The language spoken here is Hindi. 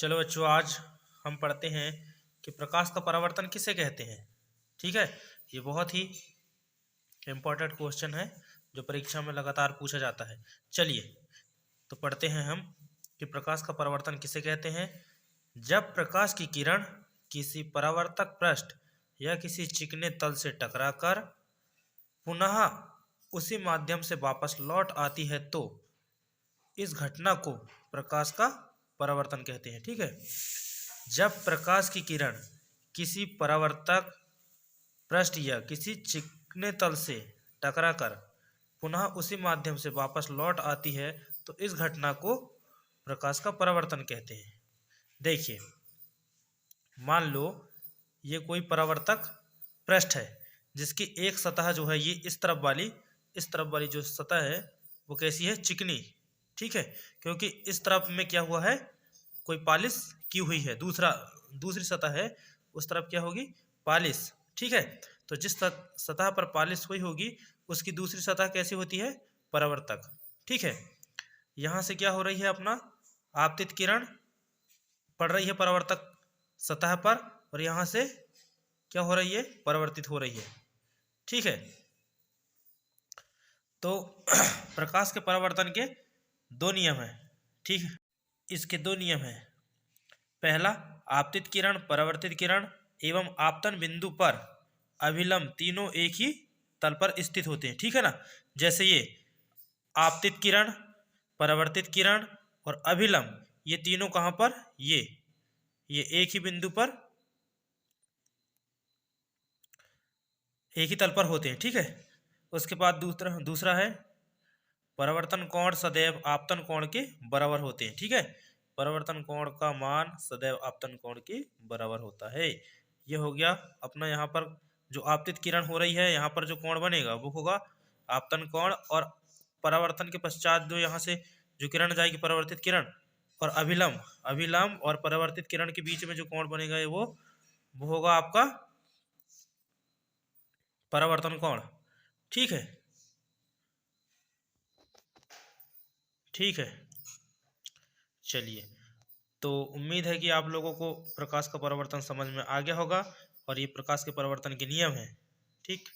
चलो बच्चों, आज हम पढ़ते हैं कि प्रकाश का परावर्तन किसे कहते हैं। ठीक है, ये बहुत ही इम्पोर्टेंट क्वेश्चन है जो परीक्षा में लगातार पूछा जाता है। चलिए तो पढ़ते हैं हम कि प्रकाश का परावर्तन किसे कहते हैं। जब प्रकाश की किरण किसी परावर्तक पृष्ठ या किसी चिकने तल से टकराकर पुनः उसी माध्यम से वापस लौट आती है तो इस घटना को प्रकाश का परावर्तन कहते हैं। ठीक है, जब प्रकाश की किरण किसी परावर्तक पृष्ठ या किसी चिकने तल से टकराकर पुनः उसी माध्यम से वापस लौट आती है तो इस घटना को प्रकाश का परावर्तन कहते हैं। देखिए, मान लो ये कोई परावर्तक पृष्ठ है जिसकी एक सतह जो है ये इस तरफ वाली जो सतह है वो कैसी है, चिकनी। ठीक है, क्योंकि इस तरफ में क्या हुआ है, कोई पालिश की हुई है, दूसरी सतह है उस तरफ क्या होगी, पालिश। ठीक है, तो जिस सतह पर पालिश हुई होगी उसकी दूसरी सतह कैसी होती है, परावर्तक। ठीक है, यहाँ से क्या हो रही है, अपना आपतित किरण पड़ रही है परावर्तक सतह पर और यहाँ से क्या हो रही है, परावर्तित हो रही है। ठीक है, तो प्रकाश के परावर्तन के दो नियम हैं। ठीक है, इसके दो नियम हैं। पहला, आपतित किरण, परावर्तित किरण एवं आपतन बिंदु पर अभिलंब तीनों एक ही तल पर स्थित होते हैं। ठीक है ना, जैसे ये आपतित किरण, परावर्तित किरण और अभिलंब, ये तीनों कहाँ पर, ये एक ही बिंदु पर एक ही तल पर होते हैं। ठीक है, उसके बाद दूसरा है परावर्तन कोण सदैव आपतन कोण के बराबर होते हैं। ठीक है, परावर्तन कोण का मान सदैव आपतन कोण के बराबर होता है। ये हो गया अपना, यहाँ पर जो आपतित किरण हो रही है यहाँ पर जो कोण बनेगा वो होगा आपतन कोण, और परावर्तन के पश्चात जो यहाँ से जो किरण जाएगी, परावर्तित किरण, और अभिलंब और परावर्तित किरण के बीच में जो कोण बनेगा वो होगा आपका परावर्तन कोण। ठीक है, ठीक है। चलिए, तो उम्मीद है कि आप लोगों को प्रकाश का परावर्तन समझ में आ गया होगा और ये प्रकाश के परावर्तन के नियम हैं। ठीक।